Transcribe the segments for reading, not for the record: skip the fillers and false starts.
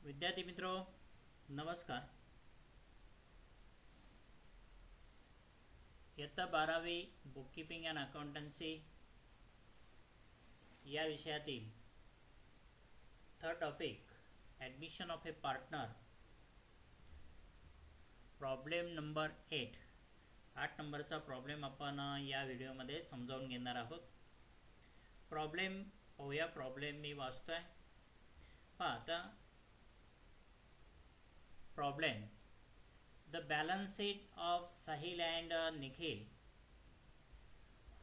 विद्यार्थी मित्रों नमस्कार। इयत्ता 12वी बुककीपिंग अँड अकाउंटन्सी या विषयातील third topic admission of A partner problem number 8 नंबरचा प्रॉब्लेम आपण या व्हिडिओमध्ये समजावून घेणार आहोत। प्रॉब्लेम पाहूया। प्रॉब्लेम मी वाचतोय पहा आता। Problem The balance sheet of Sahil and Nikhil,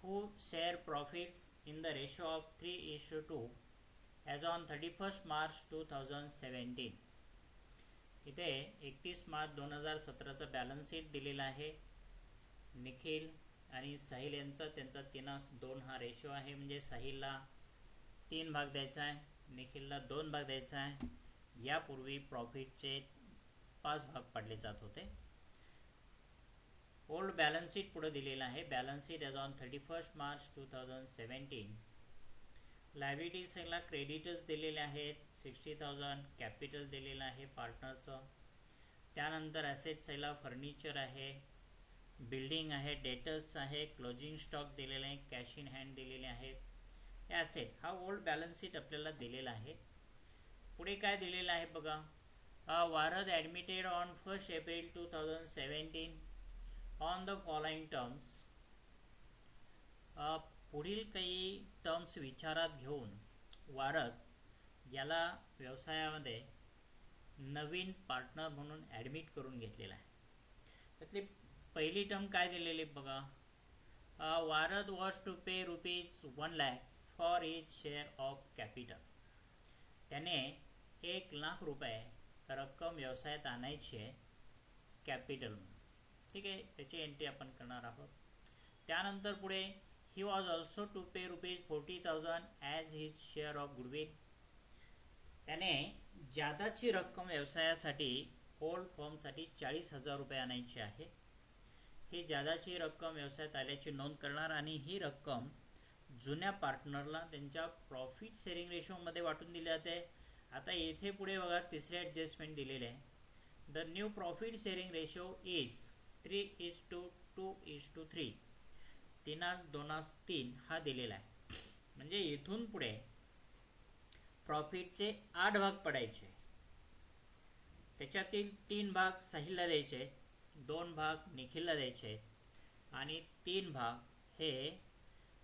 who share profits in the ratio of 3:2 as on 31st March 2017. इथे 31 मार्च 2017चा बॅलन्स शीट दिलेला आहे। निखिल आणि साहिल यांचा त्यांचा 3:2 हा रेशो आहे, म्हणजे साहिलला 3 भाग द्यायचा आहे, निखिलला 2 भाग द्यायचा आहे। यापूर्वी प्रॉफिटचे 5 भाग पडले जात होते। ओल्ड बॅलन्स शीट पुढे दिलेला आहे। Balance sheet as on 31 March 2017। Liability साईडला क्रेडिटर्स दिलेले आहेत 60,000, कॅपिटल दिलेलं आहे पार्टनरचं। त्यानंतर ॲसेट साईडला फर्निचर आहे, बिल्डिंग आहे, डेटर्स आहे, क्लोजिंग स्टॉक दिलेले आहे, कॅश इन हँड दिलेले आहेत। ॲसेट हा ओल्ड बॅलन्स शीट आपल्याला दिलेला आहे। पुढे काय दिलेलं आहे बघा। Varad admitted on 1 April 2017 on the following terms. पुढील काही टर्म्स विचारात घेऊन वारद याला व्यवसायामध्ये नवीन पार्टनर म्हणून ॲडमिट करून घेतलेला आहे। त्यातली पहिली टर्म काय दिलेली बघा। Varad was to pay ₹1 lakh for each share of capital. त्याने 1 लाख रुपये रक्कम व्यवसायात आणायची आहे कॅपिटल म्हणून, ठीक आहे। त्याची एंट्री आपण करणार आहोत। त्यानंतर पुढे he was also to pay ₹40,000 as his share of goodwill. त्याने जादाची रक्कम व्यवसायासाठी ओल्ड फॉर्मसाठी 40,000 रुपये आणायची आहे। ही जादाची रक्कम व्यवसायात आल्याची नोंद करणार आणि ही रक्कम जुन्या पार्टनरला त्यांच्या प्रॉफिट शेअरिंग रेशोमध्ये वाटून दिली जाते। आता येथे पुढे बघा तिसरे ॲडजस्टमेंट दिलेले आहे। The new profit sharing ratio is 3:2:3 3:2:3 हा दिलेला आहे। म्हणजे इथून पुढे प्रॉफिटचे 8 भाग पडायचे। त्याच्यातील 3 भाग साहिलला द्यायचे, 2 भाग निखिलला द्यायचे आणि 3 भाग हे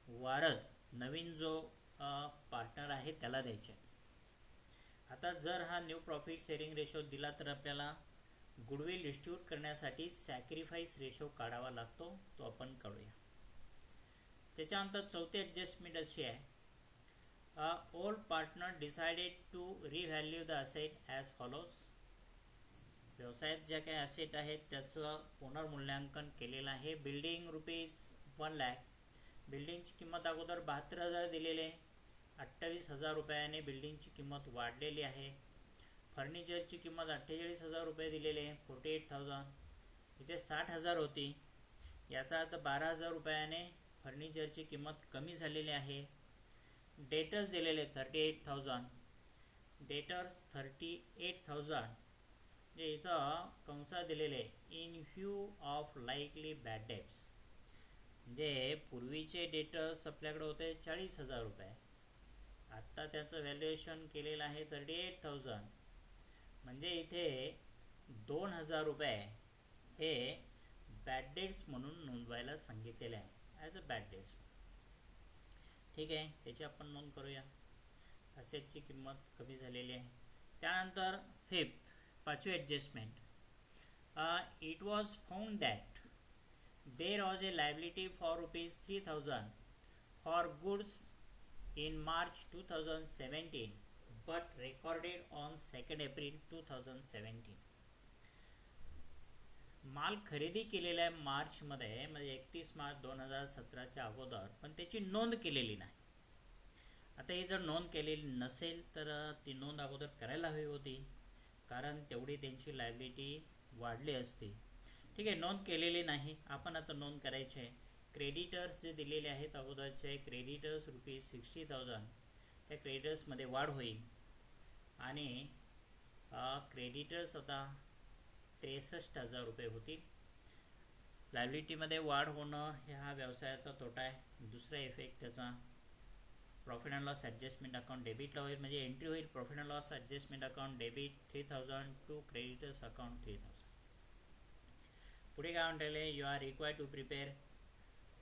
वारद नवीन जो पार्टनर आहे त्याला द्यायचे। आता जर हा न्यू प्रॉफिट शेअरिंग रेशो दिला तर आपल्याला गुडविल डिस्ट्रीब्यूट करण्यासाठी सॅक्रिफाईस रेशो काढावा लागतो, तो आपण काढूया। त्याच्यानंतर चौथी ॲडजस्टमेंट अशी आहे। Old partner decided to revalue the asset as follows. व्यवसायात ज्या काही असेट आहेत त्याचं पुनर्मूल्यांकन केलेलं आहे। बिल्डिंग ₹1 लाख, बिल्डिंगची किंमत अगोदर 72,000 दिलेली आहे, 28,000 रुपयाने बिल्डिंगची किंमत वाढलेली आहे। फर्निचरची किंमत 48,000 रुपये दिलेली आहे 48,000। इथे 60,000 होती, याचा अर्थ 12,000 रुपयाने फर्निचरची किंमत कमी झालेली आहे। डेटर्स दिलेले 38,000, डेटर्स 38,000 जे इथं कंसात दिलेले in view of likely bad debts. म्हणजे पूर्वीचे डेटर्स आपल्याकडे होते 40,000 रुपये, आत्ता त्याचं व्हॅल्युएशन केलेलं आहे 38,000। म्हणजे इथे 2,000 रुपये हे बॅड डेट्स म्हणून नोंदवायला सांगितलेले आहे, ॲज अ बॅड डेट्स, ठीक आहे। त्याची आपण नोंद करूया। असेटची किंमत कमी झालेली आहे। त्यानंतर पाचवी adjustment. It was found that there was a liability for ₹3,000 for goods in March 2017 but recorded on 2 April 2017। माल खरेदी केलेला आहे मार्चमध्ये, म्हणजे 31 मार्च 2017च्या अगोदर, पण त्याची नोंद केलेली नाही। आता ही जर नोंद केलेली नसेल तर ती नोंद अगोदर करायला हवी होती, कारण तेवढी त्यांची लायबिलिटी वाढली असती, ठीक आहे। नोंद केलेली नाही, आपण आता नोंद करायची आहे। क्रेडिटर्स जे दिलेले आहेत अगोदरचे क्रेडिटर्स ₹60,000, त्या क्रेडिटर्समध्ये वाढ होईल आणि क्रेडिटर्स आता 63,000 रुपये होतील. लायबिलिटीमध्ये वाढ होणं ह्या व्यवसायाचा तोटा आहे. दुसरा इफेक्ट त्याचा profit and loss adjustment account डेबिटला होईल, म्हणजे एंट्री होईल profit and loss adjustment account debit 3,000 to creditors account 3,000. पुढे काय म्हणते, you are required to prepare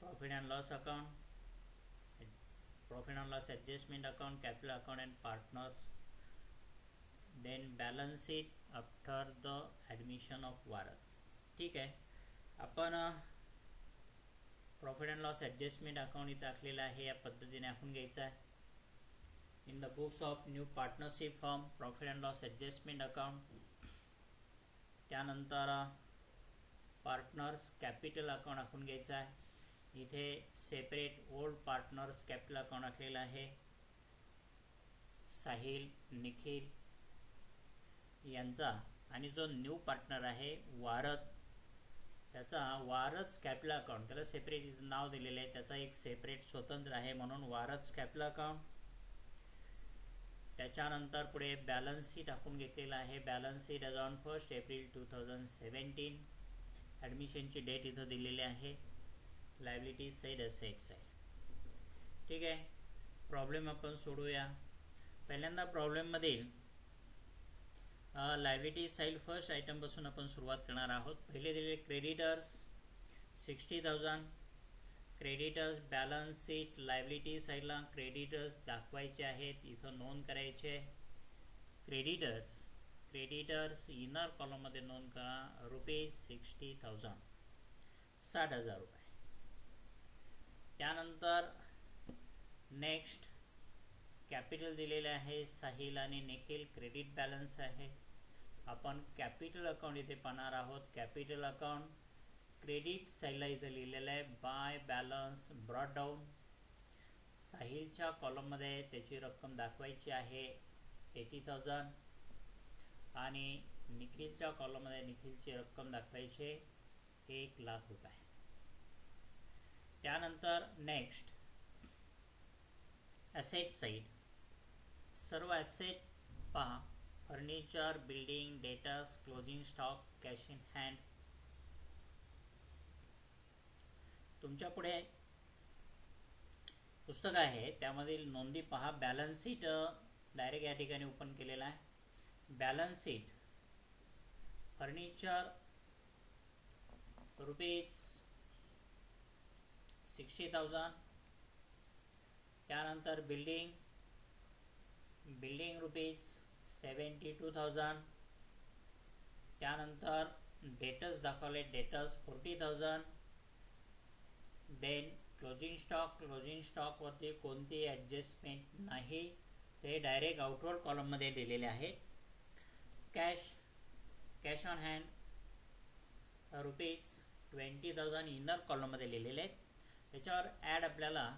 profit and loss account, profit and loss adjustment account, capital account and partners, then balance sheet after the admission of Varad. ठीक आहे, आपण profit and loss adjustment account इथं टाकलेलं आहे. या पद्धतीने आपण घ्यायचं आहे. In the books of new partnership form profit and loss adjustment account, त्यानंतर पार्टनर्स कॅपिटल अकाउंट आपण घ्यायचं आहे. इथे separate old partners capital account टाकलेलं आहे. साहिल, निखिल यांचा, आणि जो न्यू पार्टनर आहे वारद, त्याचा वारद कॅपिटल अकाउंट, त्याला सेपरेट नाव दिलेलं आहे, त्याचा एक सेपरेट स्वतंत्र आहे म्हणून वारद कॅपिटल अकाउंट. त्याच्यानंतर पुढे बॅलन्स शीट टाकून घेतलेलं आहे. Balance sheet as on 1 April 2017. ॲडमिशनची डेट इथं दिलेली आहे. Liability side, asset side. ठीक आहे, प्रॉब्लेम आपण सोडूया. पहिल्यांदा प्रॉब्लेममधील लायबिलिटी साईड फर्स्ट आयटमपासून आपण सुरुवात करणार आहोत. पहिले दिलेले creditors 60,000. Creditors balance sheet liability साईडला क्रेडिटर्स दाखवायचे आहेत, इथं नोंद करायचे. क्रेडिटर्स इनर कॉलममध्ये नोंद करा ₹60,000, 60,000 रुपये. त्यानंतर नेक्स्ट कॅपिटल दिलेले आहे. साहिल आणि निखिल क्रेडिट बॅलन्स आहे. आपण कॅपिटल अकाउंट इथे पाहणार आहोत. कॅपिटल अकाउंट क्रेडिट साईडला इथं लिहिलेलं आहे बाय बॅलन्स ब्रॉट डाऊन. साहिलच्या कॉलममध्ये त्याची रक्कम दाखवायची आहे 80,000 आणि निखिलच्या कॉलममध्ये निखिलची रक्कम दाखवायची 1,00,000 रुपये. त्यानंतर नेक्स्ट ॲसेट साईड, सर्व ॲसेट पहा. Furniture, building, datas, closing stock, cash in hand. तुमच्या पुढे पुस्तक आहे, त्यामधील नोंदी पहा. बॅलन्स शीट डायरेक्ट या ठिकाणी ओपन केलेला आहे. Balance sheet furniture ₹60,000. त्यानंतर बिल्डिंग ₹72,000. त्यानंतर डेटर्स दाखवले, डेटर्स 40,000. देन क्लोजिंग स्टॉकवरती कोणती ॲडजस्टमेंट नाही, ते डायरेक्ट आउटवर्ड कॉलममध्ये दिलेले आहे. कॅश ऑन हँड ₹20,000 इनर कॉलममध्ये लिहिलेले आहेत. त्याच्यावर ॲड आपल्याला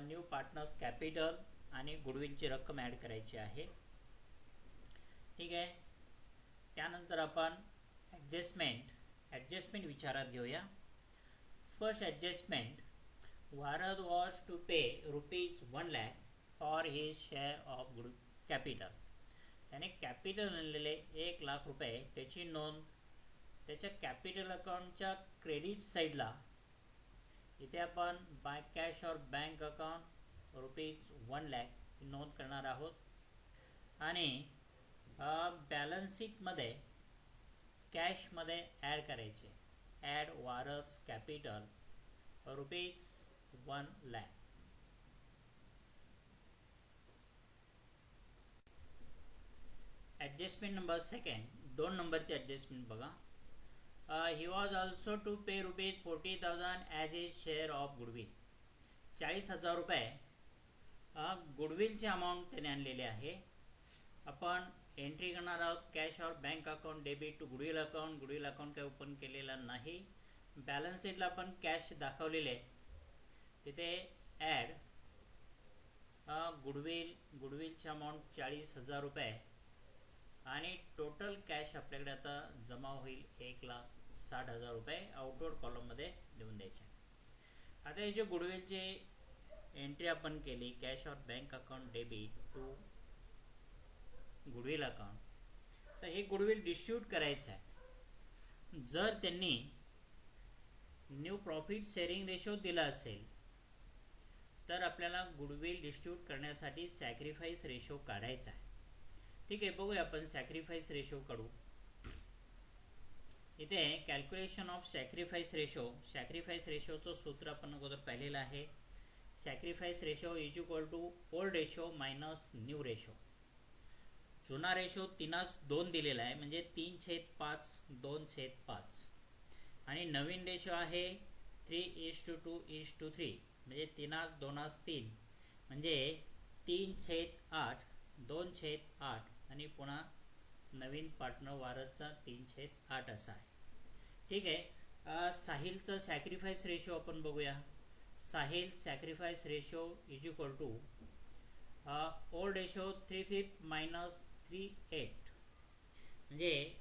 न्यू पार्टनर्स कॅपिटल आणि गुडविलची रक्कम ॲड करायची आहे. ठीक आहे, त्यानंतर आपण ॲडजस्टमेंट विचारात घेऊया. First adjustment, Varad was to pay ₹1,00,000 for his share of capital. त्याने कॅपिटल आणलेले 1,00,000 रुपये, त्याची नोंद त्याच्या कॅपिटल अकाउंटच्या क्रेडिट साईडला इथे आपण by cash or bank account ₹1,00,000 नोंद करणार आहोत. आणि बॅलन्स शीटमध्ये कॅशमध्ये ॲड करायचे. ॲड वारस कॅपिटल ₹1,00,000. ॲडजस्टमेंट नंबर सेकंड, 2 नंबरची ॲडजस्टमेंट बघा. He was also to pay ₹40,000 as a share of goodwill. 40,000 रुपये गुडविलचे अमाऊंट त्याने आणलेले आहे. आपण एंट्री करणार आहोत. Cash or bank account debit to goodwill account काही ओपन केलेला नाही. बॅलन्स शीटला आपण कॅश दाखवलेले, तिथे ॲड गुडविलचे अमाऊंट 40,000 रुपये आणि टोटल कॅश आपल्याकडे आता जमा होईल 1,60,000 रुपये. आउटवर्ड कॉलममध्ये देऊन द्यायचे. आता हे जे गुडविलचे एंट्री आपण केली, cash or bank account debit to goodwill account, आता हे गुडविल डिस्ट्रीब्यूट करायचं आहे. जर त्यांनी न्यू प्रॉफिट शेअरिंग रेशो दिला असेल तर आपल्याला गुडविल डिस्ट्रीब्यूट करण्यासाठी सॅक्रिफाईस रेशो काढायचा आहे. ठीक आहे, बघूया आपण सॅक्रिफाईस रेशो काढू. इथे calculation of sacrifice ratio. Sacrifice रेशोचं सूत्र आपण अगोदर पाहिलेलं आहे. Sacrifice ratio is equal to old ratio minus new ratio. जुना रेशो 3:2 दिलेला आहे, म्हणजे 3/5 2/5. आणि नवीन रेशो आहे 3:2:3, म्हणजे 3:2:3, म्हणजे 3/8 2/8 आणि पुन्हा नवीन पार्टनर वारदचा 3/8 असा आहे. ठीक आहे. साहिलचं सॅक्रिफाईस रेशो आपण बघूया. Sahil sacrifice ratio is equal to old ratio 3/5 minus 3/8, म्हणजे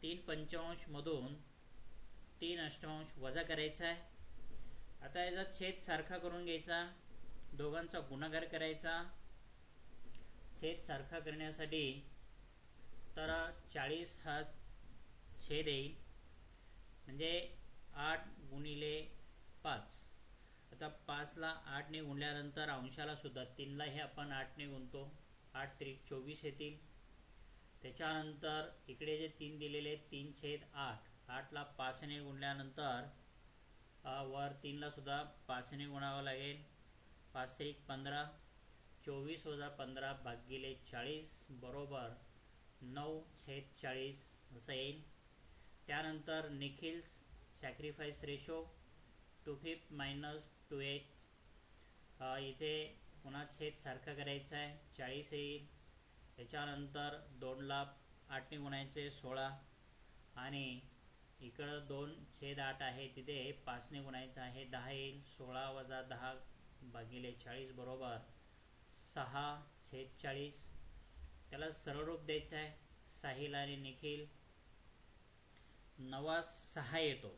3/5 मधून 3/8 वजा करायचा आहे. आता याचा छेद सारखा करून घ्यायचा, दोघांचा गुणाकार करायचा. छेद सारखा करण्यासाठी तर 40 हा छेद येईल, म्हणजे 8 गुणिले 5. आता 5ला 8ने गुणल्यानंतर अंशाला सुद्धा 3ला हे आपण 8ने गुणतो, 8 त्रिक 24 येतील. त्याच्यानंतर इकडे जे 3 दिलेले 3/8, 8ला 5ने गुणल्यानंतर वर 3ला सुद्धा 5ने गुणावं लागेल. 5 त्रिक 15, 24 वजा 15 भागिले 40 बरोबर 9/40 असं येईल. त्यानंतर निखिल सॅक्रिफाईस रेशो 2/5 मायनस 2/8. इथे पुन्हा छेद सारखा करायचा आहे, 40 येईल. त्याच्यानंतर 2ला 8ने गुणायचे 16, आणि इकडं 2/8 आहे, तिथे 5ने गुणायचं आहे 10 येईल. 16 वजा 10 भागिले 40 बरोबर 6/40. त्याला सरळ रूप द्यायचं आहे. साहिल आणि निखिल 9/6 येतो,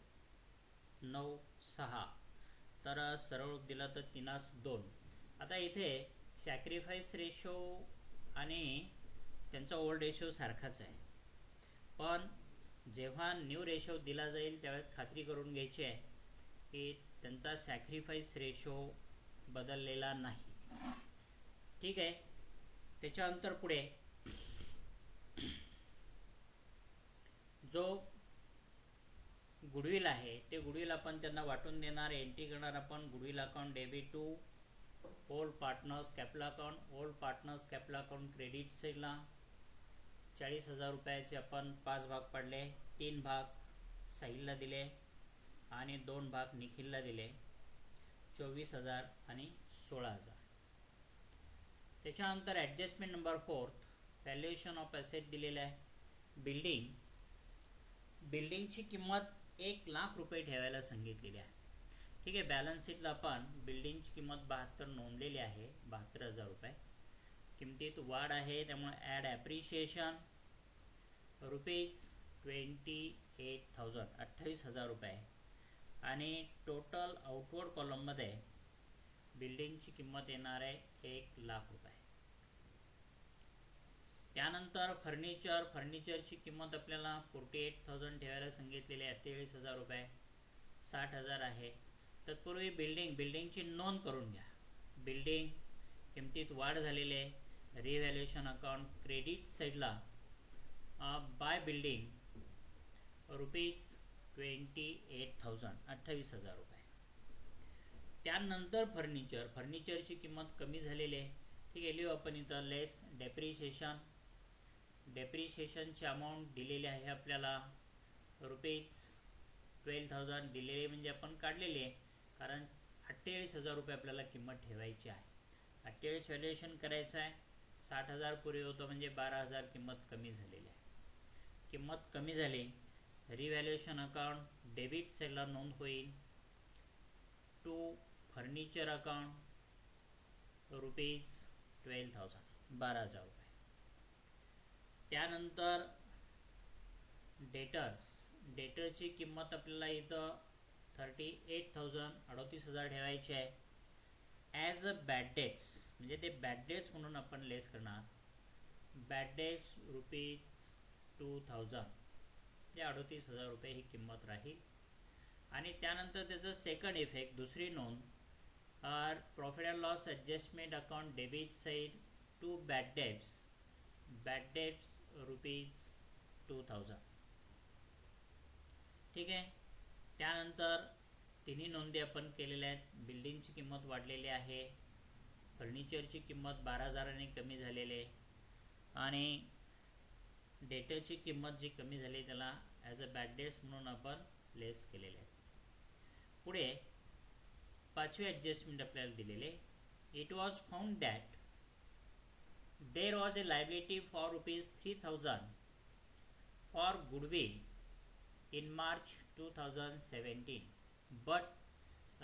9/6. तर सरळ रूप दिला तर 3:2. आता इथे सॅक्रिफाईस रेशो आणि त्यांचा ओल्ड रेशो सारखाच आहे, पण जेव्हा न्यू रेशो दिला जाईल त्यावेळेस खात्री करून घ्यायची आहे की त्यांचा सॅक्रिफाईस रेशो बदललेला नाही. ठीक आहे. त्याच्यानंतर पुढे जो गुडविल आहे ते गुडविल आपण त्यांना वाटून देणार, एंट्री करणार आपण. Goodwill account debit to old partners capital account. Old partners capital account credit साईडला 40,000 रुपयाचे आपण 5 भाग पाडले. 3 भाग साहिलला दिले आणि 2 भाग निखिलला दिले, 24,000 आणि 16,000. त्याच्यानंतर adjustment number 4, valuation of asset दिलेलं आहे. बिल्डिंगची किंमत 1,00,000 रुपये ठेवायला सांगितलेली आहे. ठीक आहे. बॅलन्स शीटला आपण बिल्डिंगची किंमत 72 नोंदलेली आहे, 72,000 रुपये. किमतीत वाढ आहे, त्यामुळे ॲड ॲप्रिशिएशन ₹28,000 28,000 रुपये. आणि टोटल आउटवर्ड कॉलममध्ये बिल्डिंगची किंमत येणार आहे 1,00,000 रुपये. त्यानंतर फर्निचरची किंमत आपल्याला 48,000 ठेवायला सांगितलेली आहे, 48,000 रुपये, 60,000 आहे. तत्पूर्वी बिल्डिंगची नोंद करून घ्या. बिल्डिंग किमतीत वाढ झालेली आहे. रिव्हॅल्युएशन अकाउंट क्रेडिट साईडला बाय बिल्डिंग ₹28,000 28,000 रुपये. त्यानंतर फर्निचरची किंमत कमी झालेली आहे. ठीक आहे, लिहू आपण इथं लेस डेप्रिशिएशनची अमाऊंट दिलेली आहे आपल्याला ₹12,000 दिलेले, म्हणजे आपण काढलेले आहे, कारण 48,000 रुपये आपल्याला किंमत ठेवायची आहे. 48 व्हॅल्युएशन करायचं आहे. 60,000 पूर्वी होतं, म्हणजे 12,000 किंमत कमी झालेली आहे. किंमत कमी झाली, रिव्हॅल्युएशन अकाउंट डेबिट साईडला नोंद होईल. टू फर्निचर अकाउंट ₹12,000 12,000 रुपये. त्यानंतर डेटरची किंमत आपल्याला इथं 38,000 38,000 ठेवायची आहे. ॲज अ बॅड डेट्स, म्हणजे ते बॅड डेट्स म्हणून आपण लेस करणार. बॅड डेट्स 2000 म्हणजे 38,000 रुपये ही किंमत राहील. आणि त्यानंतर त्याचं सेकंड इफेक्ट, दुसरी नोंद, profit and loss adjustment account debit side to bad debts ₹2000. ठीक आहे. त्यानंतर तिन्ही नोंदी आपण केलेल्या आहेत. बिल्डिंगची किंमत वाढलेली आहे, फर्निचरची किंमत 12,000ने कमी झालेली आहे आणि डेटरची किंमत जी कमी झाली त्याला ॲज अ बॅड डेट्स म्हणून आपण लेस केलेले आहे. पुढे पाचवी ॲडजस्टमेंट आपल्याला दिलेले, it was found that there was a liability for ₹3,000 for goodwill in March 2017 but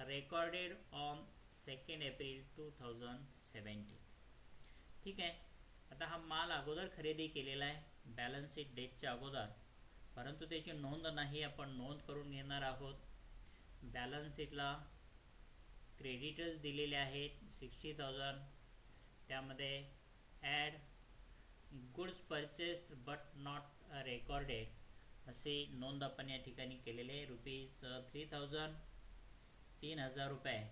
recorded on 2nd April 2017. ठीक आहे. आता हा माल अगोदर खरेदी केलेला आहे बॅलन्स शीट डेटच्या अगोदर, परंतु त्याची नोंद नाही. आपण नोंद करून घेणार आहोत. बॅलन्स शीटला क्रेडिटर्स दिलेले आहेत 60,000. त्यामध्ये add goods purchased but not recorded अशी नोंद आपण या ठिकाणी केलेले आहे. ₹3,000 ₹3,000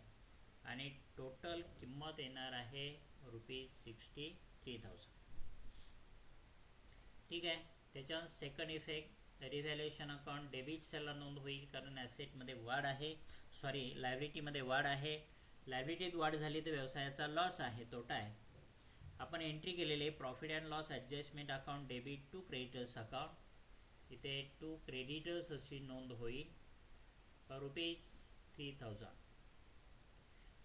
आणि टोटल किंमत येणार आहे ₹63,000. ठीक आहे. त्याच्यावर second effect, revaluation account debit साईडला नोंद होईल कारण ॲसेटमध्ये वाढ आहे, लायबिलिटीमध्ये वाढ आहे. लायबिलिटीत वाढ झाली तर व्यवसायाचा लॉस आहे, तोटा आहे. आपण एंट्री केलेली आहे profit and loss adjustment account debit to creditors account. इथे टू क्रेडिटर्स अशी नोंद होईल ₹3,000.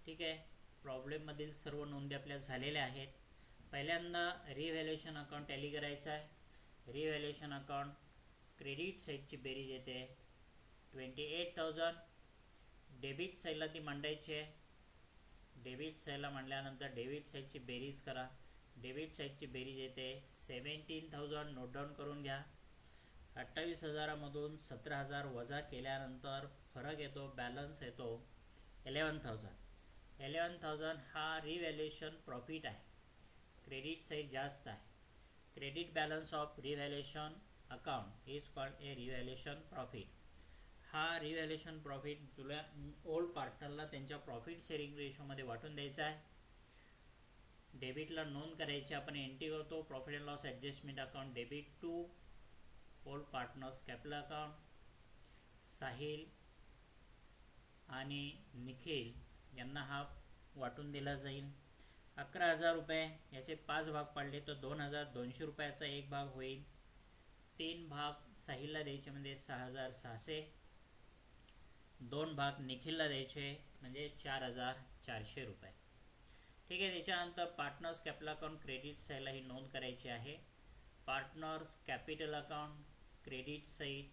ठीक आहे. प्रॉब्लेममधील सर्व नोंदी आपल्या झालेल्या आहेत. पहिल्यांदा रिव्हॅल्युएशन अकाउंट टॅली करायचं आहे. रिव्हॅल्युएशन अकाउंट क्रेडिट साईडची बेरीज येते 28,000. डेबिट साईडला ती मांडायची आहे. डेबिट साईडला मांडल्यानंतर डेबिट साईडची बेरीज करा. डेबिट साईडची बेरीज येते 17,000. नोट डाऊन करून घ्या. 28,000मधून 17,000 वजा केल्यानंतर फरक येतो, बॅलन्स येतो 11,000. 11,000 हा रिव्हॅल्युएशन प्रॉफिट आहे. क्रेडिट साईड जास्त आहे. Credit balance of revaluation account is called a revaluation profit. हा रिव्हॅल्युएशन प्रॉफिट जुन्या ओल्ड पार्टनरला त्यांच्या प्रॉफिट शेअरिंग रेशोमध्ये वाटून द्यायचा आहे. डेबिटला नोंद करायची. आपण एंट्री करतो profit and loss adjustment account debit to old partners capital account. Sahil आणि निखिल यांना हा वाटून दिला जाईल. 11,000 रुपये याचे 5 भाग पाडले तर 2,200 रुपयाचा एक भाग होईल. 3 भाग साहिलला द्यायचे म्हणजे 6,600. 2 भाग निखिलला द्यायचे म्हणजे 4,400 रुपये. ठीक आहे. त्याच्यानंतर पार्टनर्स कॅपिटल अकाउंट क्रेडिट साईडला ही नोंद करायची आहे. Partners capital account credit side,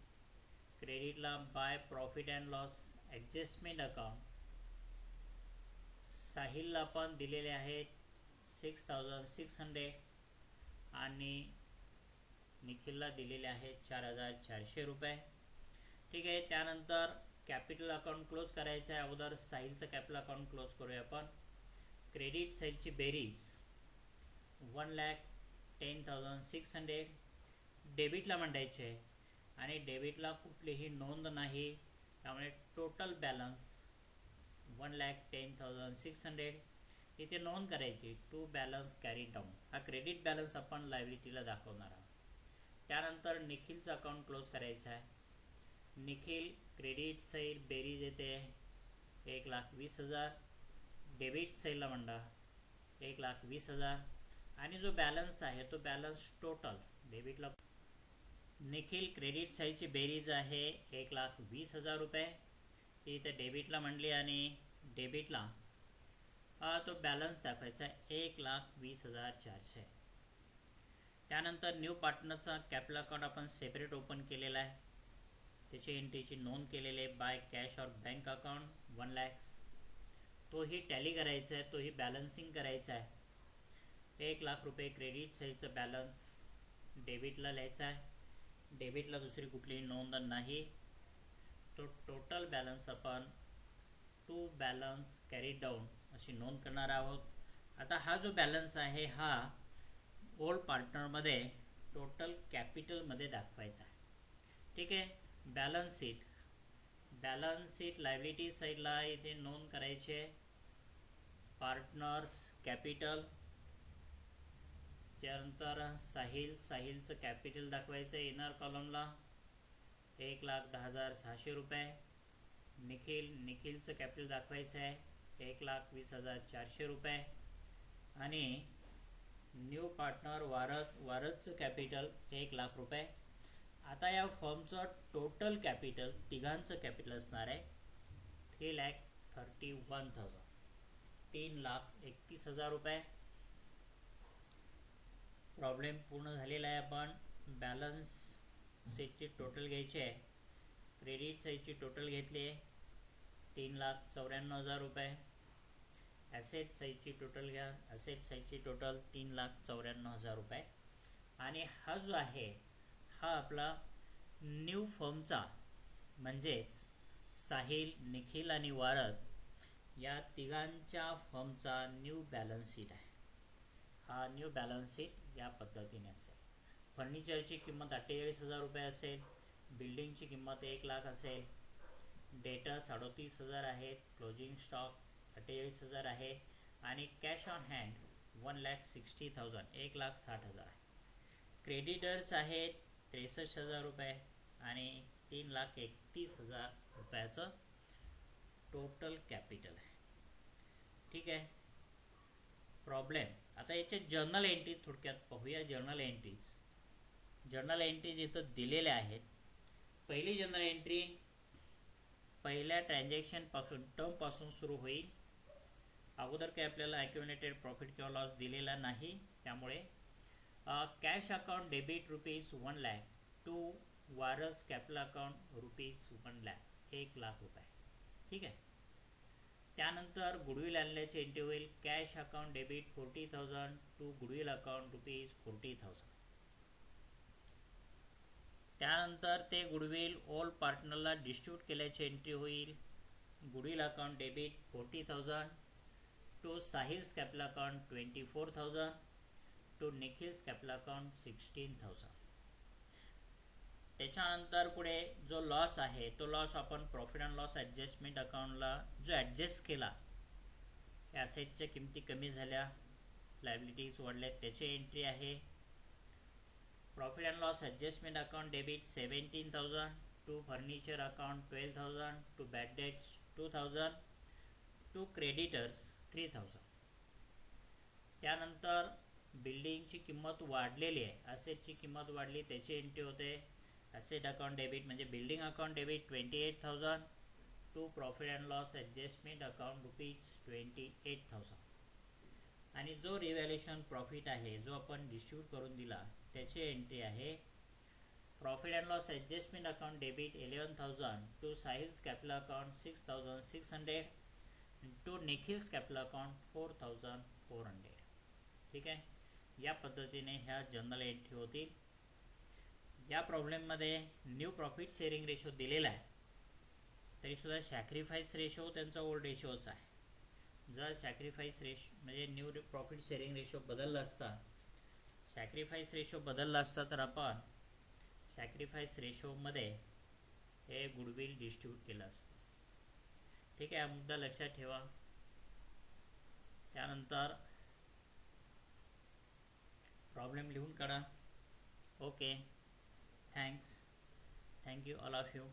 क्रेडिटला by profit and loss adjustment account. साहिलला पण दिलेले आहेत 6,600 आणि निखिलला दिलेले आहेत 4,400 रुपये. ठीक आहे. त्यानंतर कॅपिटल अकाउंट क्लोज करायचं आहे. अगोदर साहिलचं कॅपिटल अकाउंट क्लोज करूया आपण. क्रेडिट साईडची बेरीज 1,10,600 डेबिटला मांडायचे आहे आणि डेबिटला कुठलीही नोंद नाही, त्यामुळे टोटल बॅलन्स 1,10,600 इथे नोंद करायची टू बॅलन्स कॅरी डाऊन. हा क्रेडिट बॅलन्स आपण लायबिलिटीला दाखवणार आहोत. त्यानंतर निखिलचं अकाउंट क्लोज करायचं आहे. निखिल क्रेडिट साईड बेरीज येते 1,20,000. डेबिट साईडला मांडा 1,20,000 आणि जो बॅलन्स आहे तो बॅलन्स टोटल डेबिटला. निखिल क्रेडिट साईडची बेरीज आहे 1,20,000 रुपये. ती इथे डेबिटला मांडली आणि डेबिटला तो बॅलन्स दाखवायचा आहे 1,20,400. त्यानंतर न्यू पार्टनरचा कॅपिटल अकाउंट आपण सेपरेट ओपन केलेला आहे. त्याची एंट्रीची नोंद केलेली आहे by cash or bank account 1 lakhs. तोही टॅली करायचा आहे, तोही बॅलन्सिंग करायचा आहे. 1,00,000 रुपये क्रेडिट साईडचं बॅलन्स डेबिटला लिहायचा आहे. डेबिटला दुसरी कुठलीही नोंद नाही. तो टोटल बॅलन्स आपण टू बॅलन्स कॅरी डाऊन अशी नोंद करणार आहोत. आता हा जो बॅलन्स आहे हा ओल्ड पार्टनरमध्ये टोटल कॅपिटलमध्ये दाखवायचा आहे. ठीक आहे. बॅलन्स शीट लायबिलिटी साईडला इथे नोंद करायची आहे पार्टनर्स कॅपिटल. त्यानंतर साहिलचं कॅपिटल दाखवायचं आहे इनर कॉलमला 1,10,600 रुपये. निखिलचं कॅपिटल दाखवायचं आहे 1,20,400 रुपये. आणि न्यू पार्टनर वारदचं कॅपिटल 1,00,000 रुपये. आता या फर्मचं टोटल कॅपिटल तिघांचं कॅपिटल असणार आहे 3,31,000 3,31,000 रुपये. प्रॉब्लेम पूर्ण झालेला आहे. आपण बॅलन्स शीटची टोटल घ्यायची आहे. क्रेडिट साईडची टोटल घेतली आहे 3,94,000 रुपये. ॲसेट साईडची टोटल घ्या. ॲसेट साईडची टोटल 3,94,000 रुपये. आणि हा जो आहे हा आपला न्यू फर्मचा म्हणजेच साहिल, निखिल आणि वारद या तिघांच्या फर्मचा न्यू बॅलन्स शीट आहे. हा न्यू बॅलन्स शीट या पद्धतीने असेल. फर्निचरची किंमत 48,000 रुपये असेल. बिल्डिंगची किंमत 1,00,000 असेल. डेटा 37,000 आहेत. क्लोजिंग स्टॉक 48,000 आहे. आणि कॅश ऑन हँड 1,60,000 1,60,000 आहे. क्रेडिटर्स आहेत 63,000 रुपये आणि 3,31,000 रुपयाचं टोटल कॅपिटल आहे. ठीक आहे. प्रॉब्लेम आता याचे जर्नल एंट्री थोडक्यात पाहूया. जर्नल एंट्रीज इथं दिलेल्या आहेत. पहिली जर्नल एंट्री पहिल्या ट्रान्झॅक्शन टर्मपासून सुरू होईल. अगोदर काही आपल्याला ॲक्युमुलेटेड प्रॉफिट किंवा लॉस दिलेला नाही, त्यामुळे कॅश अकाउंट डेबिट ₹1,00,000 टू वारस कॅपिटल अकाउंट ₹1,00,000 1,00,000 रुपये. ठीक आहे. त्यानंतर गुडविल आणल्याचे एंट्री होईल. Cash account debit 40,000 to goodwill account ₹40,000. त्यानंतर ते गुडविल ऑल पार्टनरला डिस्ट्रीब्यूट केल्याची एंट्री होईल. Goodwill account debit 40,000 to Sahil's capital account 24,000 to Nikhil's capital account 16,000. त्याच्यानंतर पुढे जो लॉस आहे तो लॉस आपण प्रॉफिट अँड लॉस ॲडजस्टमेंट अकाउंटला जो ॲडजस्ट केला, ॲसेटच्या किमती कमी झाल्या, लायबिलिटीज वाढल्या, त्याची एंट्री आहे. Profit and loss adjustment account debit 17,000 to furniture account 12,000 to bad debts 2,000 to creditors 3,000. त्यानंतर बिल्डिंगची किंमत वाढलेली आहे, ॲसेटची किंमत वाढली, त्याची एंट्री होते. ॲसेट अकाउंट डेबिट म्हणजे building account debit 28,000 to profit and loss adjustment account ₹28,000. आणि जो रिव्हॅल्युएशन प्रॉफिट आहे जो आपण डिस्ट्रीब्यूट करून दिला त्याची एंट्री आहे. Profit and loss adjustment account debit 11,000 to Sahil's capital account 6,600 to Nikhil's capital account 4,400. ठीक आहे. या पद्धतीने ह्या जर्नल एंट्री होतील. या प्रॉब्लेममध्ये न्यू प्रॉफिट शेअरिंग रेशो दिलेला आहे, तरीसुद्धा सॅक्रिफाईस रेशो त्यांचा ओल्ड रेशोच आहे. जर सॅक्रिफाईस रेशो म्हणजे न्यू प्रॉफिट शेअरिंग रेशो बदलला असता तर आपण सॅक्रिफाईस रेशोमध्ये हे गुडविल डिस्ट्रीब्यूट केलं असतं. ठीक आहे. हा मुद्दा लक्षात ठेवा. त्यानंतर प्रॉब्लेम लिहून काढा. Okay. Thank you all of you.